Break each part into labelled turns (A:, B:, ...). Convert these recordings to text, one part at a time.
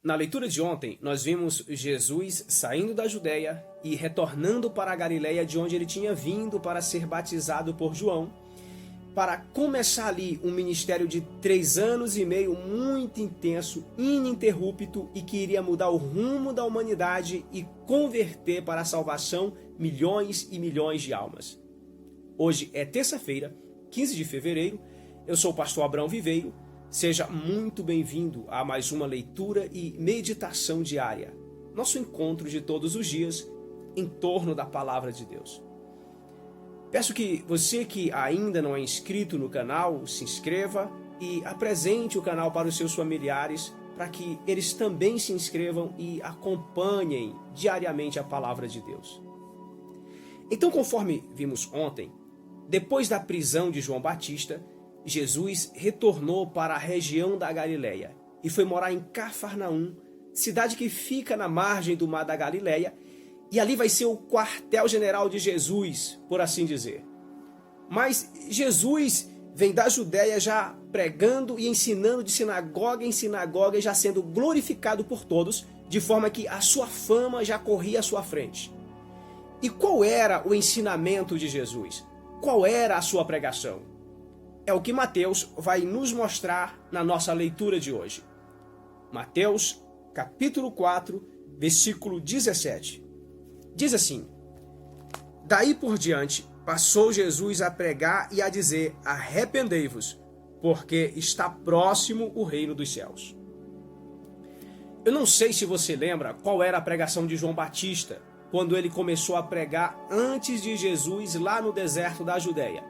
A: Na leitura de ontem, nós vimos Jesus saindo da Judéia e retornando para a Galiléia, de onde ele tinha vindo para ser batizado por João, para começar ali um ministério de 3 anos e meio muito intenso, ininterrupto, e que iria mudar o rumo da humanidade e converter para a salvação milhões e milhões de almas. Hoje é terça-feira, 15 de fevereiro, eu sou o pastor Abrão Viveiro. Seja muito bem-vindo a mais uma leitura e meditação diária, nosso encontro de todos os dias em torno da Palavra de Deus. Peço que você que ainda não é inscrito no canal, se inscreva e apresente o canal para os seus familiares, para que eles também se inscrevam e acompanhem diariamente a Palavra de Deus. Então, conforme vimos ontem, depois da prisão de João Batista, Jesus retornou para a região da Galiléia e foi morar em Cafarnaum, cidade que fica na margem do mar da Galiléia, e ali vai ser o quartel-general de Jesus, por assim dizer. Mas Jesus vem da Judéia já pregando e ensinando de sinagoga em sinagoga, e já sendo glorificado por todos, de forma que a sua fama já corria à sua frente. E qual era o ensinamento de Jesus? Qual era a sua pregação? É o que Mateus vai nos mostrar na nossa leitura de hoje. Mateus, capítulo 4, versículo 17. Diz assim: Daí por diante, passou Jesus a pregar e a dizer: Arrependei-vos, porque está próximo o reino dos céus. Eu não sei se você lembra qual era a pregação de João Batista, quando ele começou a pregar antes de Jesus lá no deserto da Judéia.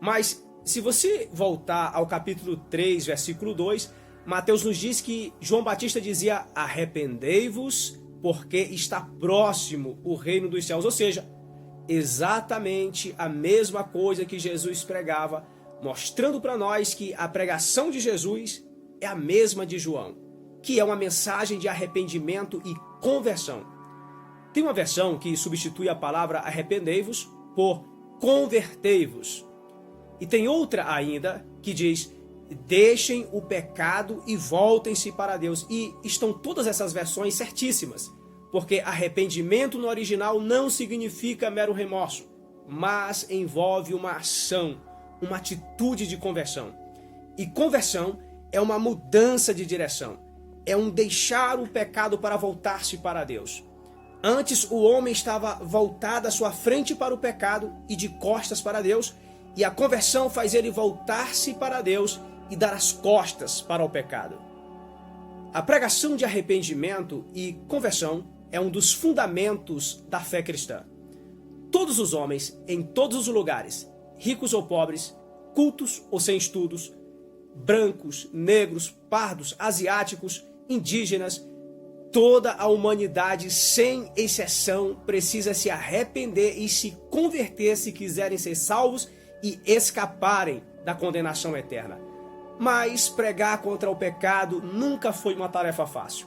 A: Mas se você voltar ao capítulo 3, versículo 2, Mateus nos diz que João Batista dizia: arrependei-vos, porque está próximo o reino dos céus. Ou seja, exatamente a mesma coisa que Jesus pregava, mostrando para nós que a pregação de Jesus é a mesma de João, que é uma mensagem de arrependimento e conversão. Tem uma versão que substitui a palavra arrependei-vos por convertei-vos. E tem outra ainda que diz: deixem o pecado e voltem-se para Deus. E estão todas essas versões certíssimas, porque arrependimento no original não significa mero remorso, mas envolve uma ação, uma atitude de conversão. E conversão é uma mudança de direção, é um deixar o pecado para voltar-se para Deus. Antes o homem estava voltado a sua frente para o pecado e de costas para Deus, e a conversão faz ele voltar-se para Deus e dar as costas para o pecado. A pregação de arrependimento e conversão é um dos fundamentos da fé cristã. Todos os homens, em todos os lugares, ricos ou pobres, cultos ou sem estudos, brancos, negros, pardos, asiáticos, indígenas, toda a humanidade, sem exceção, precisa se arrepender e se converter se quiserem ser salvos e escaparem da condenação eterna. Mas pregar contra o pecado nunca foi uma tarefa fácil.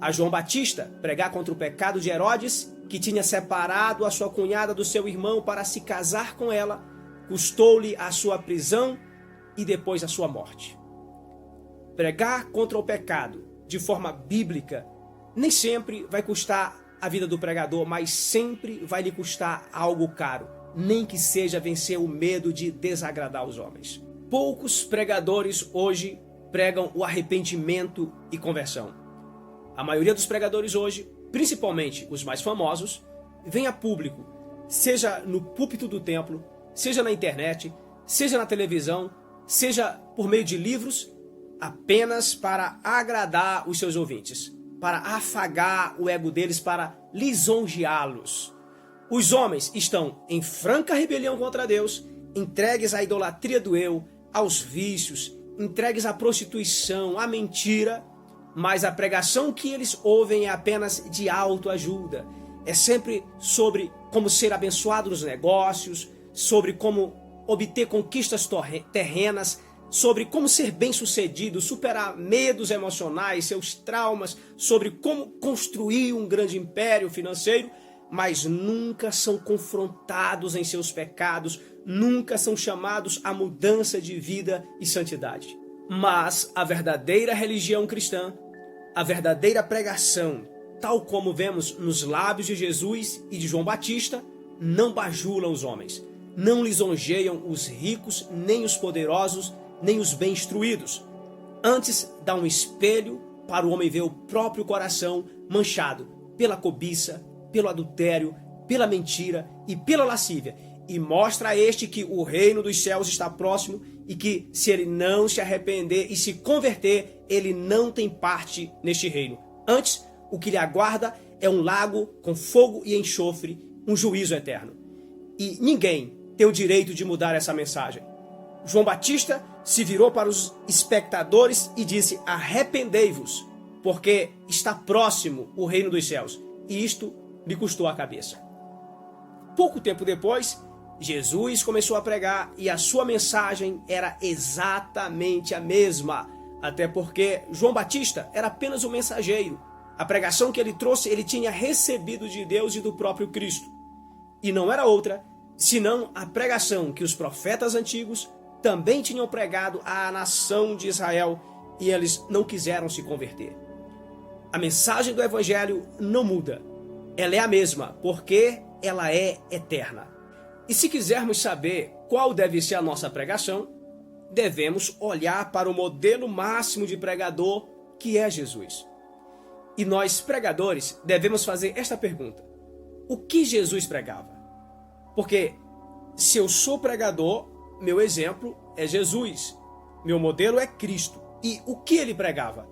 A: A João Batista, pregar contra o pecado de Herodes, que tinha separado a sua cunhada do seu irmão para se casar com ela, custou-lhe a sua prisão e depois a sua morte. Pregar contra o pecado de forma bíblica nem sempre vai custar a vida do pregador, mas sempre vai lhe custar algo caro, nem que seja vencer o medo de desagradar os homens. Poucos pregadores hoje pregam o arrependimento e conversão. A maioria dos pregadores hoje, principalmente os mais famosos, vem a público, seja no púlpito do templo, seja na internet, seja na televisão, seja por meio de livros, apenas para agradar os seus ouvintes, para afagar o ego deles, para lisonjeá-los. Os homens estão em franca rebelião contra Deus, entregues à idolatria do eu, aos vícios, entregues à prostituição, à mentira, mas a pregação que eles ouvem é apenas de autoajuda. É sempre sobre como ser abençoado nos negócios, sobre como obter conquistas terrenas, sobre como ser bem-sucedido, superar medos emocionais, seus traumas, sobre como construir um grande império financeiro, mas nunca são confrontados em seus pecados, nunca são chamados à mudança de vida e santidade. Mas a verdadeira religião cristã A verdadeira pregação, tal como vemos nos lábios de Jesus e de João Batista, não bajula os homens, não lisonjeiam os ricos, nem os poderosos, nem os bem instruídos. Antes dá um espelho para o homem ver o próprio coração manchado pela cobiça, pelo adultério, pela mentira e pela lascívia, e mostra a este que o reino dos céus está próximo e que, se ele não se arrepender e se converter, ele não tem parte neste reino. Antes, o que lhe aguarda é um lago com fogo e enxofre, um juízo eterno. E ninguém tem o direito de mudar essa mensagem. João Batista se virou para os espectadores e disse: arrependei-vos, porque está próximo o reino dos céus. E isto lhe custou a cabeça. Pouco tempo depois, Jesus começou a pregar e a sua mensagem era exatamente a mesma, até porque João Batista era apenas um mensageiro. A pregação que ele trouxe, ele tinha recebido de Deus e do próprio Cristo. E não era outra, senão a pregação que os profetas antigos também tinham pregado à nação de Israel, e eles não quiseram se converter. A mensagem do Evangelho não muda. Ela é a mesma, porque ela é eterna. E se quisermos saber qual deve ser a nossa pregação, devemos olhar para o modelo máximo de pregador, que é Jesus. E nós, pregadores, devemos fazer esta pergunta: o que Jesus pregava? Porque se eu sou pregador, meu exemplo é Jesus, meu modelo é Cristo. E o que ele pregava?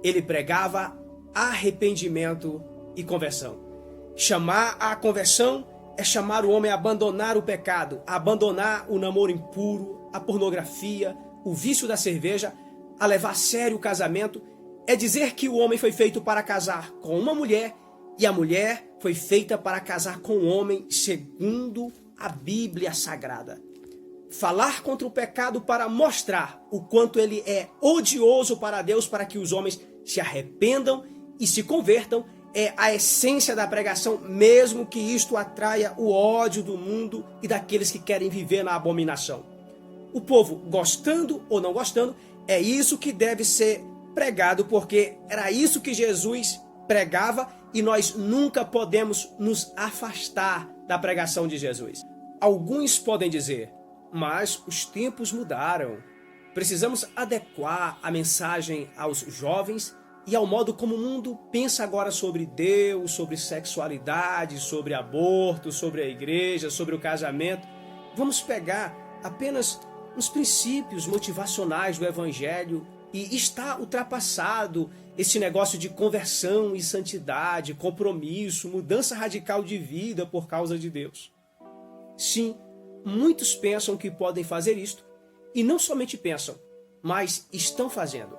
A: Ele pregava arrependimento e conversão. Chamar a conversão é chamar o homem a abandonar o pecado, a abandonar o namoro impuro, a pornografia, o vício da cerveja, a levar a sério o casamento. É dizer que o homem foi feito para casar com uma mulher e a mulher foi feita para casar com o homem segundo a Bíblia Sagrada. Falar contra o pecado para mostrar o quanto ele é odioso para Deus, para que os homens se arrependam e se convertam, é a essência da pregação, mesmo que isto atraia o ódio do mundo e daqueles que querem viver na abominação. O povo, gostando ou não gostando, é isso que deve ser pregado, porque era isso que Jesus pregava e nós nunca podemos nos afastar da pregação de Jesus. Alguns podem dizer: mas os tempos mudaram. Precisamos adequar a mensagem aos jovens e ao modo como o mundo pensa agora sobre Deus, sobre sexualidade, sobre aborto, sobre a igreja, sobre o casamento. Vamos pegar apenas uns princípios motivacionais do Evangelho e está ultrapassado esse negócio de conversão e santidade, compromisso, mudança radical de vida por causa de Deus. Sim, muitos pensam que podem fazer isto, e não somente pensam, mas estão fazendo.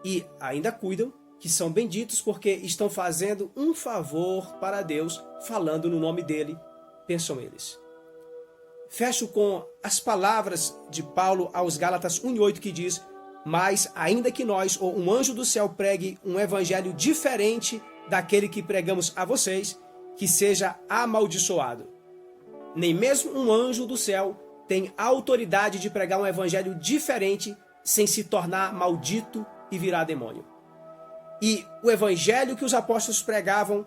A: E ainda cuidam que são benditos porque estão fazendo um favor para Deus, falando no nome dele, pensam eles. Fecho com as palavras de Paulo aos Gálatas 1:8, que diz: mas ainda que nós ou um anjo do céu pregue um evangelho diferente daquele que pregamos a vocês, que seja amaldiçoado. Nem mesmo um anjo do céu tem a autoridade de pregar um evangelho diferente sem se tornar maldito e virar demônio. E o evangelho que os apóstolos pregavam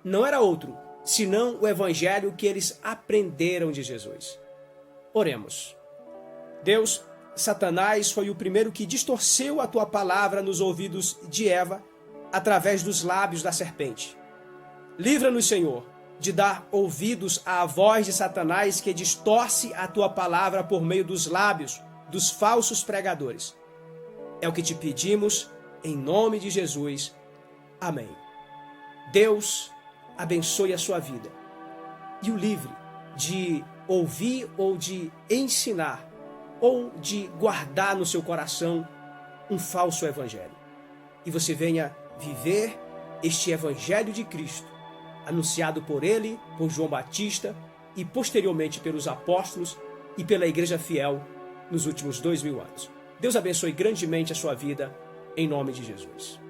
A: não era outro, senão o evangelho que eles aprenderam de Jesus. Oremos. Deus, Satanás foi o primeiro que distorceu a tua palavra nos ouvidos de Eva através dos lábios da serpente. Livra-nos, Senhor, de dar ouvidos à voz de Satanás que distorce a tua palavra por meio dos lábios dos falsos pregadores. É o que te pedimos, em nome de Jesus. Amém. Deus abençoe a sua vida e o livre de ouvir ou de ensinar ou de guardar no seu coração um falso evangelho. E você venha viver este evangelho de Cristo, anunciado por ele, por João Batista e posteriormente pelos apóstolos e pela igreja fiel nos últimos 2000 anos. Deus abençoe grandemente a sua vida, em nome de Jesus.